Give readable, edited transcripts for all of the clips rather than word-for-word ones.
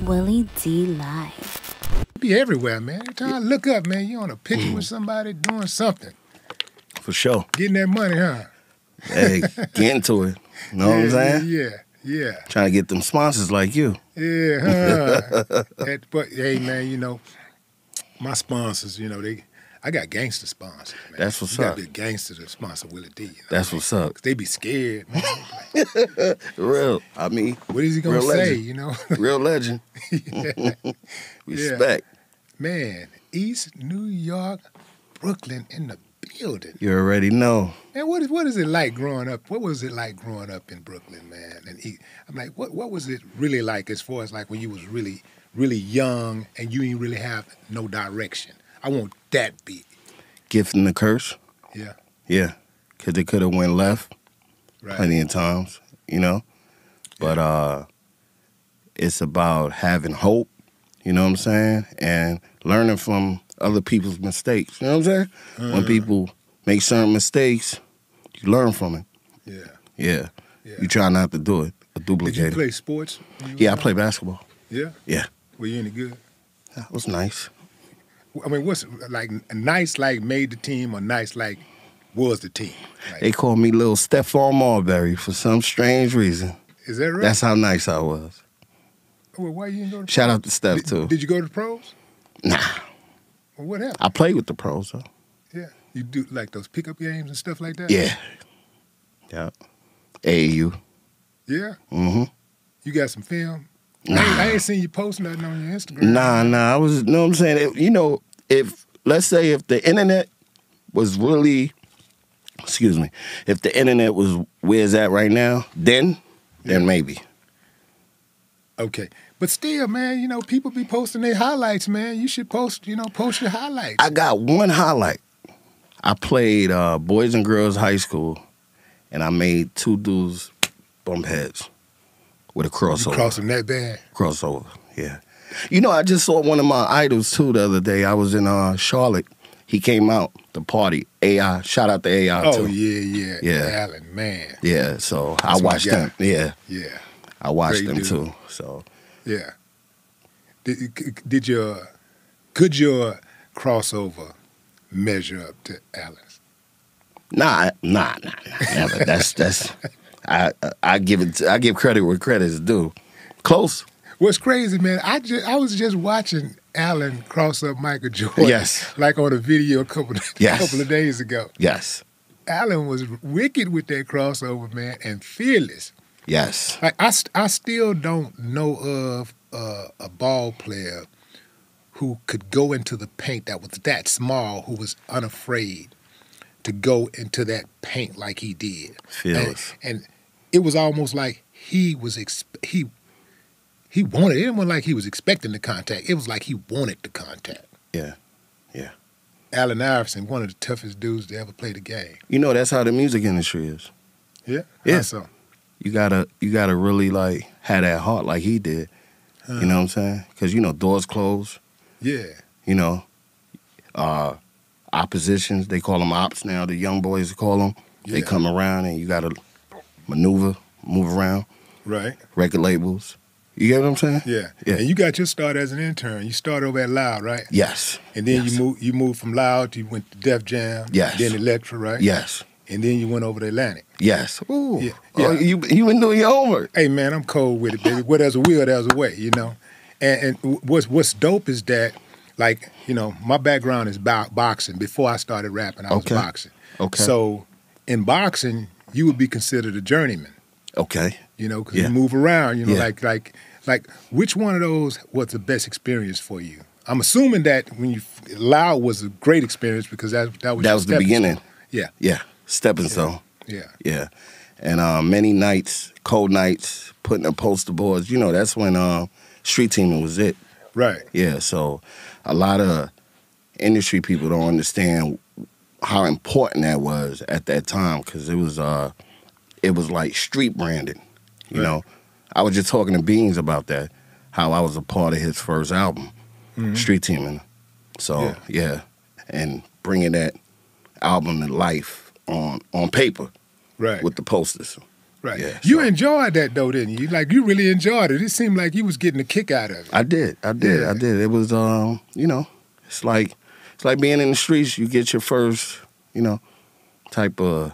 Willie D Live. Be everywhere, man. Every time I look up, man, you on a picture with somebody doing something. For sure. Getting that money, huh? Hey, get into it. You know what I'm saying? Yeah. Trying to get them sponsors like you. Yeah, huh? But hey, man, you know, my sponsors, you know, I got gangster sponsors, man. That's what's you up. gotta be a gangster to sponsor Willie D. You know That's what's up. They be scared, man. Real. I mean, What is he gonna say? legend. You know? Real legend. Yeah. Respect. Man, East New York, Brooklyn in the building. You already know. Man, what is it like growing up? What was it like growing up in Brooklyn, man? And I'm like, what was it really like as far as like when you was really, really young and you didn't really have no direction? I want that beat. Gift and the curse. Yeah. Yeah. Because it could have went left plenty of times, you know? But it's about having hope, you know what I'm saying? And learning from other people's mistakes, you know what I'm saying? When people make certain mistakes, you learn from it. Yeah. You try not to do it, or duplicate Did you it. play sports? Yeah, I play basketball. Yeah? Yeah. Were you any good? That was nice. I mean, what's like nice like made the team or nice like was the team? Like, They called me Little Stephon Marbury for some strange reason. is that right? That's how nice I was. Well, why you didn't go to Shout pros? out to Steph, too. Did you go to the pros? Nah. Well, what happened? I played with the pros, though. Yeah. You do like those pickup games and stuff like that? Yeah. Yeah. AAU. Yeah? Mm-hmm. You got some film? Nah. I ain't seen you post nothing on your Instagram. Nah. I was, you know what I'm saying? Let's say if the internet was really, if the internet was where it's at right now, then maybe. Okay. But still, man, you know, people be posting their highlights, man. You should post your highlights. I got one highlight. I played Boys and Girls High School, and I made two dudes bump heads with a crossover. You crossed them that bad? Crossover, yeah. You know, I just saw one of my idols, too, the other day. I was in Charlotte. He came out, the party, AI. Shout out to AI, too. Oh, yeah. Allen, man. Yeah, so That's I watched them. Yeah. Yeah. I watched Great them, dude. too. So Yeah. Could your crossover measure up to Allen's? Nah, never. That's I give credit where credit is due. Close. What's crazy, man, I was just watching Allen cross up Michael Jordan. Yes. Like on a video a couple of days ago. Yes. Allen was wicked with that crossover, man, and fearless. Yes. Like I still don't know of a ball player who could go into the paint that was that small, who was unafraid to go into that paint like he did. Fearless. And it was almost like he was he wanted it. It wasn't like he was expecting the contact. It was like he wanted the contact. Yeah. Allen Iverson, one of the toughest dudes to ever play the game. You know, that's how the music industry is. Yeah? Yeah. How so? You gotta really like have that heart like he did. You know what I'm saying? Because you know doors closed. Yeah. You know, oppositions, they call them ops now. The young boys call them. They Yeah. come around and you gotta move around. Right. Record labels. You get what I'm saying? Yeah. Yeah. And you got your start as an intern. You started over at Loud, right? Yes. And then Yes. you moved from Loud, you went to Def Jam. Yes. Then Electra, right? Yes. And then you went over to Atlantic. Yes. Ooh. Yeah. Oh, you been doing your homework. Hey, man, I'm cold with it, baby. Where there's a will, there's a way, you know? And what's dope is that, like, you know, my background is boxing. Before I started rapping, I was boxing. Okay. So in boxing, you would be considered a journeyman, Okay. you know, because Yeah. you move around, you know, Yeah. like which one of those was the best experience for you? I'm assuming that when Loud was a great experience because that was your That was the stepping beginning. stone. Yeah. Yeah. Stepping stone. Yeah. Yeah. And many nights, cold nights, putting up poster boards, you know, that's when street teaming was it. Right. Yeah, so a lot of industry people don't understand how important that was at that time because it was like street branding, you know. I was just talking to Beans about that, how I was a part of his first album, Street Teaming. So, yeah, and bringing that album to life on paper Right. with the posters. Right. Yeah, You so. enjoyed that though, didn't you? Like you really enjoyed it. It seemed like you was getting a kick out of it. I did. Yeah. It was, you know, it's like being in the streets. You get your first, you know, type of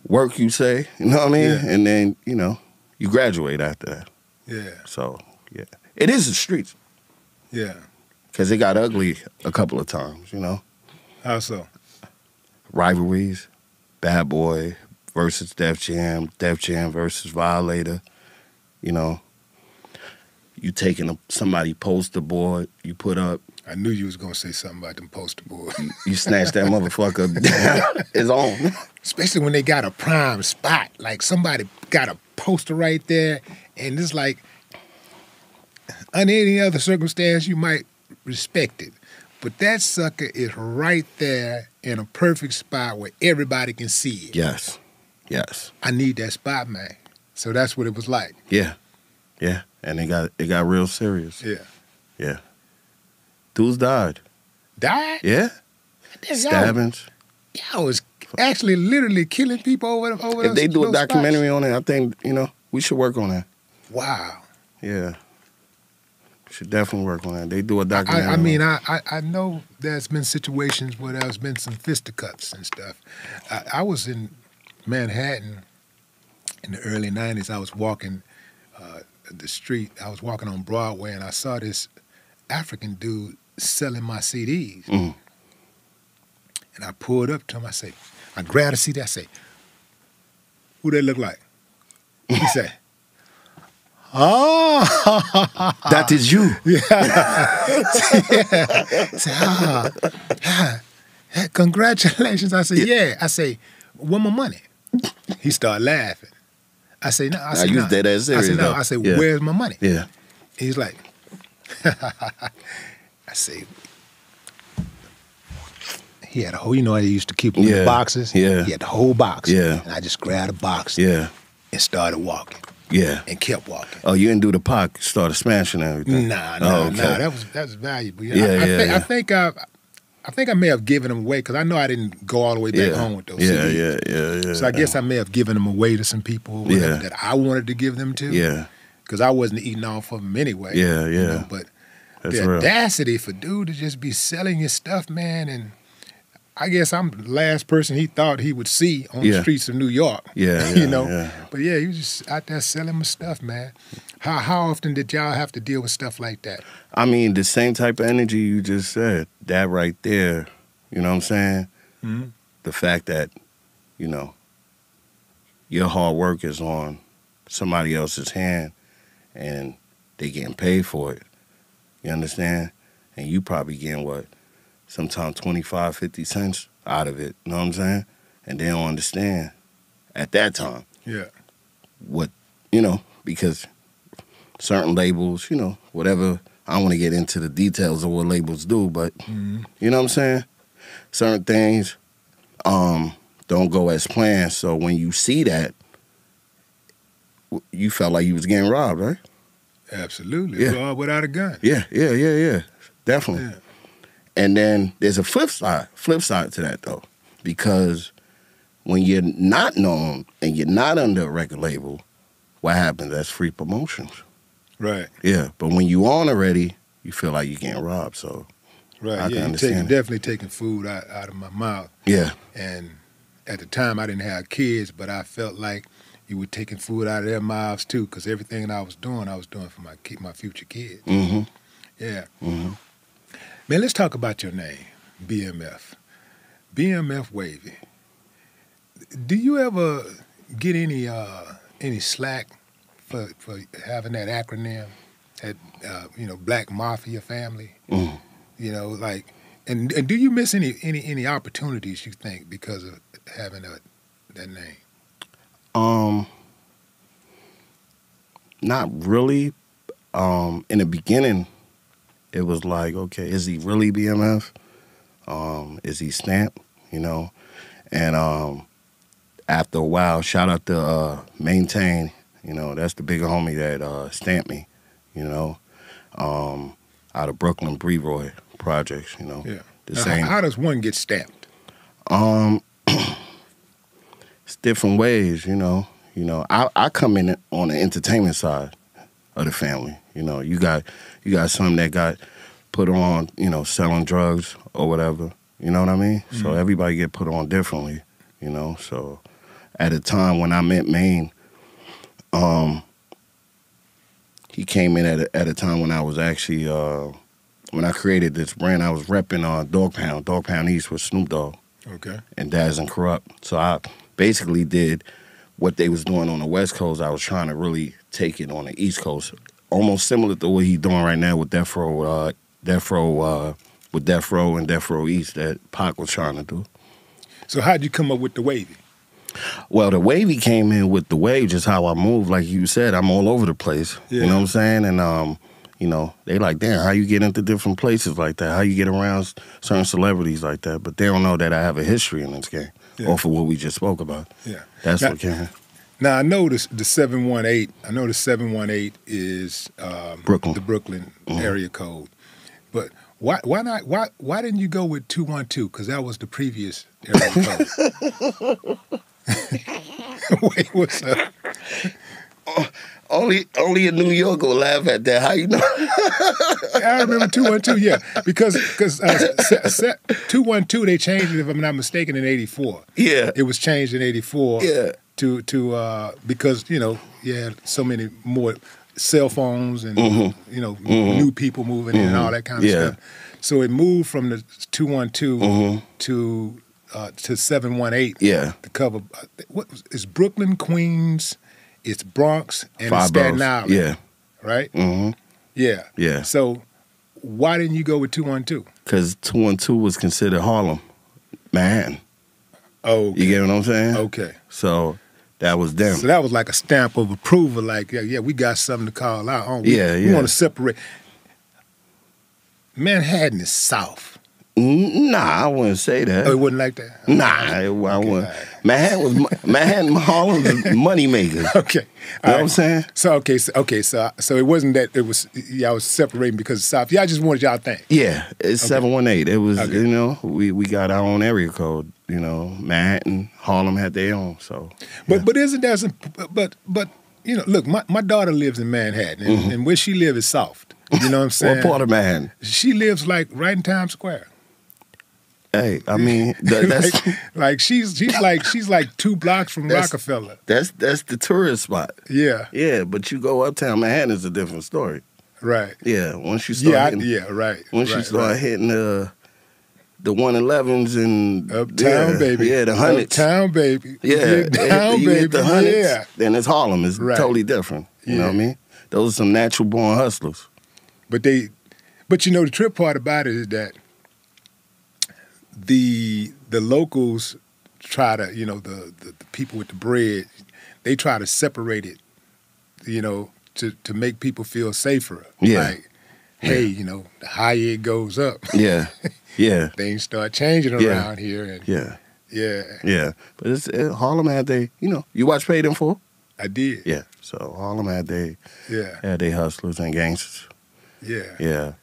work, you say, you know what I mean? Yeah. And then, you know, you graduate after that. Yeah. So, yeah. It is the streets. Yeah. Because it got ugly a couple of times, you know? How so? Rivalries, Bad Boy versus Def Jam versus Violator, you know? You taking somebody poster board, you put up. I knew you was going to say something about them poster boards. You snatch that motherfucker down. It's on. Especially when they got a prime spot. Like somebody got a poster right there, and it's like, under any other circumstance, you might respect it. But that sucker is right there in a perfect spot where everybody can see it. Yes. Yes. I need that spot, man. So that's what it was like. Yeah. Yeah. And it got real serious. Yeah. Yeah. Dudes died. Died? Yeah. Stabbings. Y'all was actually literally killing people over If they do a those documentary spots. on it, I think, you know, we should work on that. Wow. Yeah. We should definitely work on that. They do a documentary. I mean, I know there's been situations where there's been some fisticuffs and stuff. I was in Manhattan in the early 90s. I was walking the street. I was walking on Broadway, and I saw this African dude selling my CDs. Mm. And I pulled up to him. I grabbed a CD. I say, who that look like? He said, oh. That is you. Congratulations. I said, yeah. I say, where my money? He started laughing. I say, no. I said, you was dead ass serious, I said, no. though. I said, Yeah. where's my money? Yeah. He's like, I say, he had a whole, you know how they used to keep them in Yeah. the boxes? Yeah. He had the whole box. Yeah. And I just grabbed a box Yeah. and started walking Yeah. and kept walking. Oh, you didn't do the POC, started smashing everything. Nah, Oh, okay. that was valuable. Yeah, I yeah. I think I may have given them away because I know I didn't go all the way back home with those CDs. Yeah. So I guess I may have given them away to some people Yeah. that I wanted to give them to. Yeah. Because I wasn't eating off of them anyway. Yeah, you yeah. know, but That's the real. audacity for dude to just be selling your stuff, man, and I guess I'm the last person he thought he would see on the Yeah. streets of New York. Yeah, you yeah, know. yeah. But yeah, he was just out there selling my stuff, man. How often did y'all have to deal with stuff like that? I mean, the same type of energy you just said, that right there, you know what I'm saying? Mm-hmm. The fact that, you know, your hard work is on somebody else's hand and they getting paid for it. You understand? And you probably getting what? Sometimes 25, 50 cents out of it. You know what I'm saying? And they don't understand at that time Yeah. what, you know, because certain labels, you know, whatever, I don't want to get into the details of what labels do, but you know what I'm saying? Certain things don't go as planned. So when you see that, you felt like you was getting robbed, right? Absolutely. Yeah. Robbed without a gun. Yeah. Definitely. Yeah. And then there's a flip side to that though, because when you're not known and you're not under a record label, what happens? That's free promotions. Right. Yeah, but when you on already, you feel like you're getting robbed. So Right. I can Yeah, understand. definitely taking food out of my mouth. Yeah, And at the time, I didn't have kids, but I felt like you were taking food out of their mouths too, because everything I was doing for my future kids. mm-hmm. Yeah. Mm-hmm. Man, let's talk about your name, BMF. BMF Wavy. Do you ever get any slack for having that acronym, that Black Mafia family? Mm. You know, like, and do you miss any opportunities you think because of having that name? Not really. In the beginning, it was like, okay, is he really BMF? Is he Stamp? You know, and after a while, shout out to Maintain. You know, that's the bigger homie that stamped me. You know, out of Brooklyn, Brevoy projects. You know, Yeah. the Now, same. how does one get stamped? it's different ways, you know. I come in on the entertainment side of the family. You know, you got some that got put on, you know, selling drugs or whatever. You know what I mean? Mm-hmm. So everybody get put on differently, you know. So at a time when I met Maine, he came in at a time when I was actually when I created this brand, I was repping Dog Pound East with Snoop Dogg. Okay. And Daz and Corrupt. So I basically did what they was doing on the West Coast. I was trying to really take it on the East Coast, almost similar to what he's doing right now with Death Row and Death Row East that Pac was trying to do. So how'd you come up with the Wavy? Well, the Wavy came in with the wave, just how I move. Like you said, I'm all over the place. Yeah. You know what I'm saying? And you know, they like, damn, how you get into different places like that? How you get around certain celebrities like that? But they don't know that I have a history in this game, off of what we just spoke about. Yeah, that's what came. Now I know the 718. I know the 718 is Brooklyn, the Brooklyn area code. But why not? Why didn't you go with 212? Because that was the previous area code. Wait, what's up? Only a New Yorker will laugh at that. How you know? I remember 212, yeah. Because 212, they changed it, if I'm not mistaken, in 84. Yeah. It was changed in 84. Yeah. To because, you know, you had so many more cell phones and, you know, new people moving in and all that kind of stuff. So it moved from the 212 to 718. Yeah. To cover, it's Brooklyn, Queens, it's Bronx, and it's Staten Island. Yeah. Right? Mm-hmm. Yeah. Yeah. So why didn't you go with 212? Because 212 was considered Harlem, Manhattan. Oh, okay. You get what I'm saying? Okay. So that was them. So that was like a stamp of approval, like, yeah, we got something to call out on. We want to separate. Manhattan is South. Nah, I wouldn't say that. Oh, it wasn't like that? Nah, I wouldn't. Manhattan, Harlem was money makers. Okay. You know what I'm saying? So so it wasn't that it was y'all was separating because of South. Y'all just wanted y'all thing. Yeah, it's 718. It was, you know, we got our own area code. You know, Manhattan, Harlem had their own. So, but isn't that some? But you know, look, my daughter lives in Manhattan, and where she lives is soft. You know what I'm saying? What part of Manhattan? She lives like right in Times Square. Hey, I mean, that's like she's like 2 blocks from Rockefeller. That's the tourist spot. Yeah, yeah. But you go uptown Manhattan is a different story. Right. Yeah. Once you start, right. Once you start hitting the 111s and uptown, baby. Yeah, the hundreds. Uptown, baby. Yeah, down, baby. Hit the hundreds, yeah. Then it's Harlem. It's totally different. You know what I mean? Those are some natural born hustlers. But you know, the trip part about it is that the locals try to, you know, the people with the bread, they try to separate it, you know, to make people feel safer. Yeah. Like, hey, you know, the higher it goes up. Yeah. Yeah. Things start changing around here. And yeah. Yeah. But Harlem had you know, you watch Paid in Full? I did. Yeah. So Harlem had they had hustlers and gangsters. Yeah. Yeah.